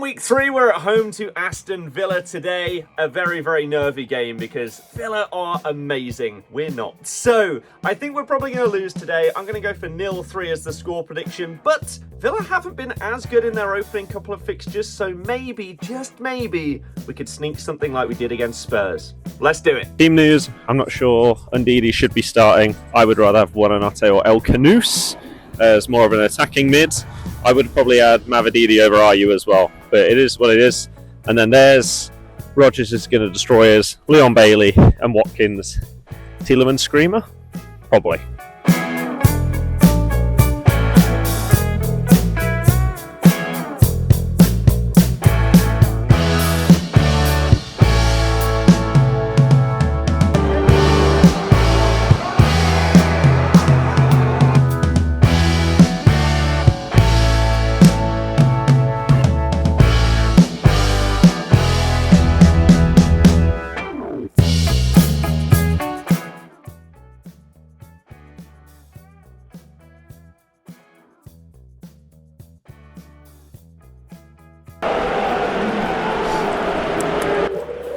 week 3, we're at home to Aston Villa today. A very, very nervy game because Villa are amazing. We're not. So, I think we're probably going to lose today. I'm going to go for 0-3 as the score prediction, but Villa haven't been as good in their opening couple of fixtures, so maybe, just maybe, we could sneak something like we did against Spurs. Let's do it. Team news, I'm not sure Ndidi should be starting. I would rather have Buonanotte or El Canouse as more of an attacking mid. I would probably add Mavididi over Ayew as well, but it is what it is. And then there's Rodgers is going to destroy us, Leon Bailey and Watkins. Tielemans screamer? Probably.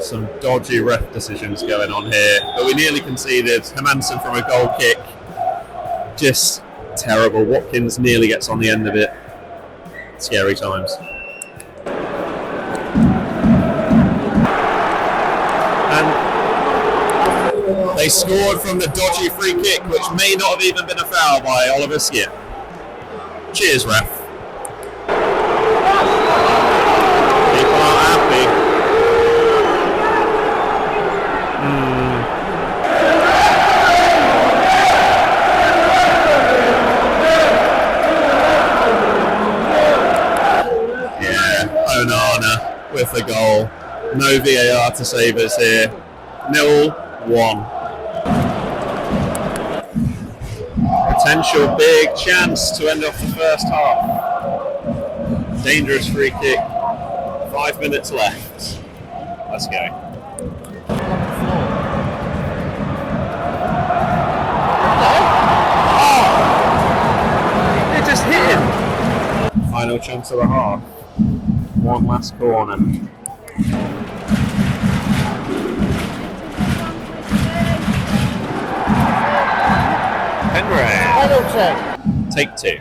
Some dodgy ref decisions going on here, but we nearly conceded. Hermansen from a goal kick, just terrible. Watkins nearly gets on the end of it. Scary times. And they scored from the dodgy free kick, which may not have even been a foul by Oliver Skipp. Cheers, ref. People aren't happy. Onana with the goal. No VAR to save us here. 0-1. Potential big chance to end off the first half. Dangerous free kick. 5 minutes left. Let's go. Oh! It just hit him. Final chance of the half. One last corner. Henry. Take 2.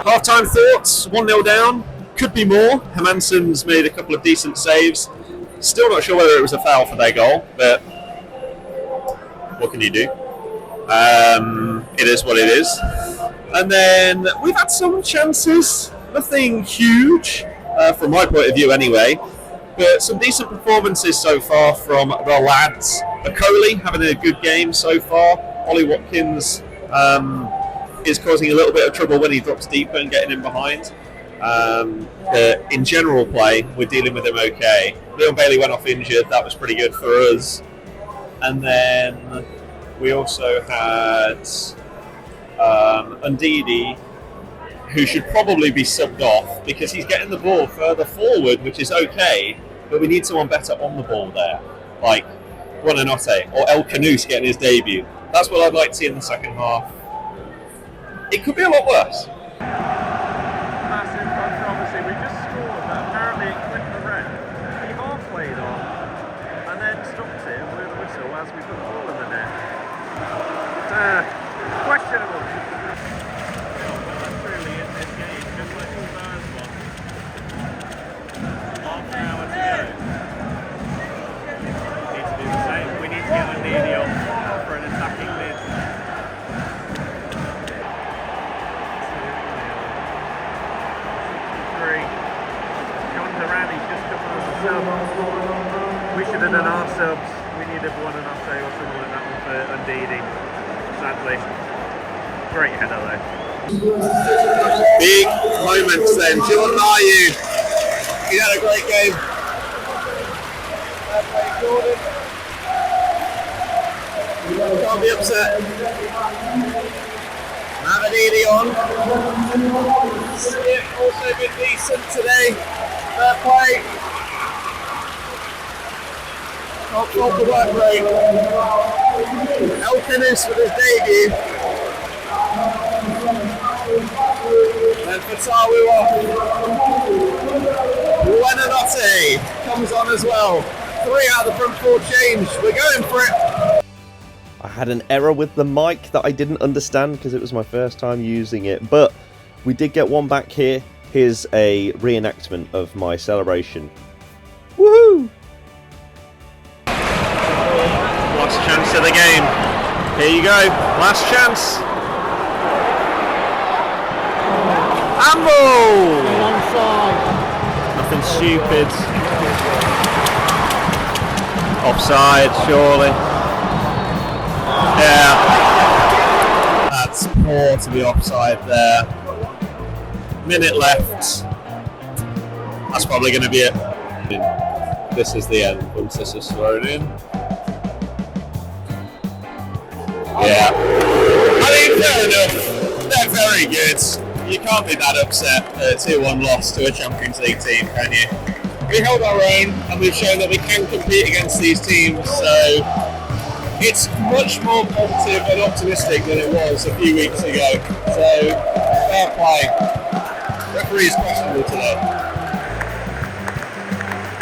Half-time thoughts. 1-0 down. Could be more. Hermansen's made a couple of decent saves. Still not sure whether it was a foul for their goal, but what can you do? It is what it is. And then we've had some chances, nothing huge from my point of view anyway, but some decent performances so far from the lads. Okoli having a good game so far. Ollie Watkins is causing a little bit of trouble when he drops deeper and getting in behind. But in general play, we're dealing with him okay. Leon Bailey went off injured, that was pretty good for us. And then we also had Ndidi, who should probably be subbed off because he's getting the ball further forward, which is okay, but we need someone better on the ball there, like Buonanotte or El Canouse getting his debut. That's what I'd like to see in the second half. It could be a lot worse. Massive controversy. We just scored, but apparently it clipped the ref. He half played on and then stopped it and blew the whistle as we put the ball in the net. Questionable. Truly in this game, just like the first one. Half an hour to go. We need to do the same. We need to get Ndidi on for an attacking mid. Duran, he's just come on as a sub. We should have done our subs. We needed Buonanotte or something like that one for Ndidi. Sadly. Great header though. Big moments then. Duran and Ayew. He had a great game. Can't be upset. Mavididi on. Skip also been decent today. Fair play. Can't fault the work rate. El Canouse with his debut. Then Fatawu off. Buonanotte comes on as well. 3 out of the front 4 change. We're going for it. I had an error with the mic that I didn't understand because it was my first time using it, but we did get one back here. Here's a reenactment of my celebration. Woohoo! Last chance of the game. Here you go. Last chance. Amble! Nothing stupid. Offside, surely. Yeah. That's poor to be offside there. Minute left. That's probably going to be it. This is the end once this is thrown in. Yeah. I mean, fair enough. They're very good. You can't be that upset at a 2-1 loss to a Champions League team, can you? We held our own and we've shown that we can compete against these teams, so it's much more positive and optimistic than it was a few weeks ago. So, fair play. Referee is questionable today.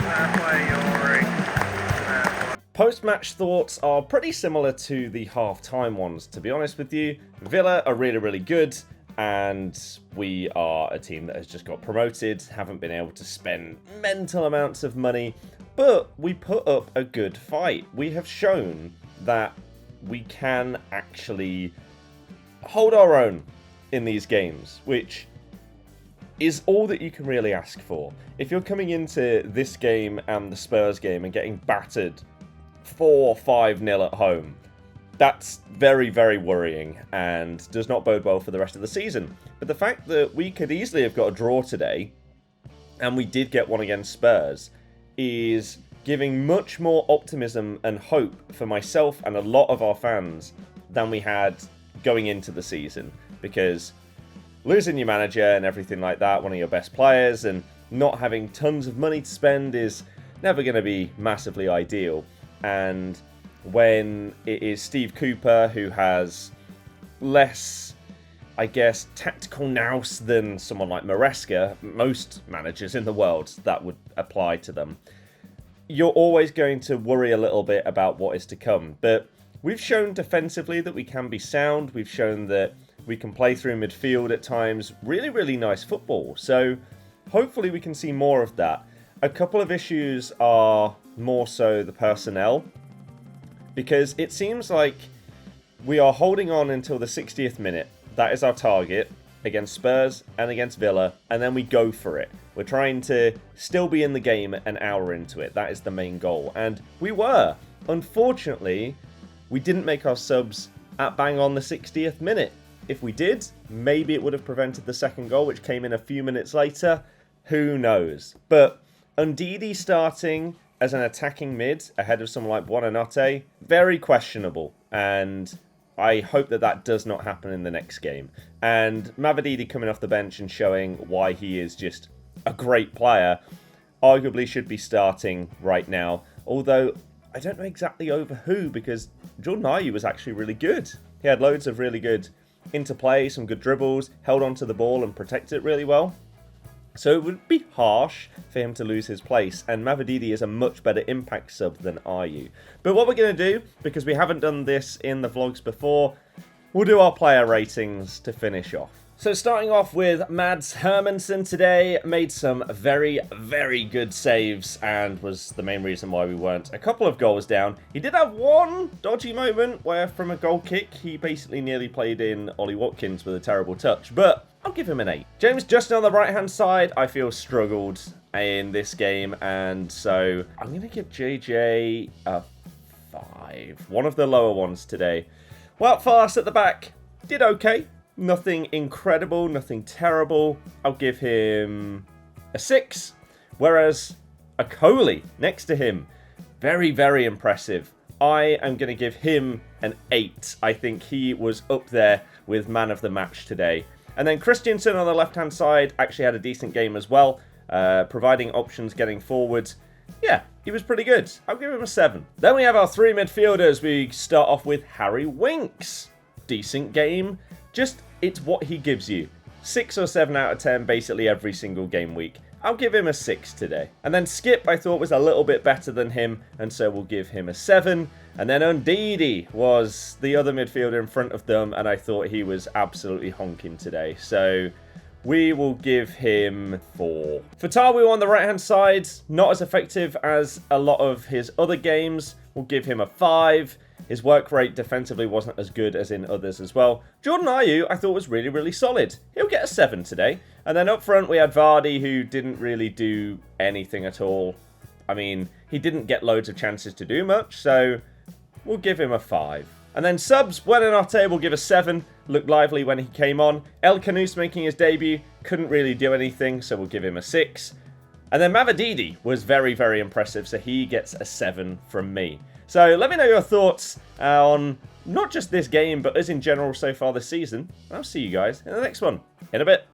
Fair play, Yori. Post-match thoughts are pretty similar to the half-time ones, to be honest with you. Villa are really, really good, and we are a team that has just got promoted, haven't been able to spend mental amounts of money, but we put up a good fight. We have shown that we can actually hold our own in these games, which is all that you can really ask for. If you're coming into this game and the Spurs game and getting battered 4-5-0 at home, that's very, very worrying and does not bode well for the rest of the season. But the fact that we could easily have got a draw today, and we did get one against Spurs, is giving much more optimism and hope for myself and a lot of our fans than we had going into the season. Because losing your manager and everything like that, one of your best players, and not having tons of money to spend is never going to be massively ideal. And when it is Steve Cooper, who has less, I guess, tactical nous than someone like Maresca, most managers in the world, that would apply to them, you're always going to worry a little bit about what is to come. But we've shown defensively that we can be sound. We've shown that we can play through midfield at times. Really, really nice football. So hopefully we can see more of that. A couple of issues are more so the personnel, because it seems like we are holding on until the 60th minute. That is our target against Spurs and against Villa, and then we go for it. We're trying to still be in the game an hour into it. That is the main goal, and we were. Unfortunately, we didn't make our subs at bang on the 60th minute. If we did, maybe it would have prevented the second goal, which came in a few minutes later. Who knows? But Ndidi starting as an attacking mid ahead of someone like Buonanotte, very questionable. And I hope that that does not happen in the next game. And Mavididi coming off the bench and showing why he is just a great player, arguably should be starting right now. Although, I don't know exactly over who, because Duran and Ayew was actually really good. He had loads of really good interplay, some good dribbles, held onto the ball and protected it really well. So it would be harsh for him to lose his place, and Mavididi is a much better impact sub than Ayew. But what we're going to do, because we haven't done this in the vlogs before, we'll do our player ratings to finish off. So starting off with Mads Hermansen today, made some very, very good saves and was the main reason why we weren't a couple of goals down. He did have one dodgy moment where from a goal kick, he basically nearly played in Ollie Watkins with a terrible touch, but I'll give him an 8. James Justin on the right-hand side, I feel struggled in this game, and so I'm going to give JJ a 5. One of the lower ones today. Wout Fast at the back, did okay. Nothing incredible, nothing terrible. I'll give him a 6. Whereas Akoli next to him, very, very impressive. I am going to give him an 8. I think he was up there with man of the match today. And then Christensen on the left-hand side actually had a decent game as well, providing options getting forward. Yeah, he was pretty good. I'll give him a 7. Then we have our 3 midfielders. We start off with Harry Winks. Decent game. Just, it's what he gives you. 6 or 7 out of 10 basically every single game week. I'll give him a 6 today. And then Skip I thought was a little bit better than him, and so we'll give him a 7. And then Ndidi was the other midfielder in front of them, and I thought he was absolutely honking today. So we will give him 4. Fatawu on the right-hand side, not as effective as a lot of his other games. We'll give him a 5. His work rate defensively wasn't as good as in others as well. Jordan Ayew I thought was really, really solid. He'll get a 7 today. And then up front we had Birdie, who didn't really do anything at all. I mean, he didn't get loads of chances to do much, so we'll give him a 5. And then subs, Buonanotte will give a 7. Looked lively when he came on. El Canous making his debut, couldn't really do anything, so we'll give him a 6. And then Mavididi was very, very impressive, so he gets a 7 from me. So let me know your thoughts on not just this game, but as in general so far this season. I'll see you guys in the next one. In a bit.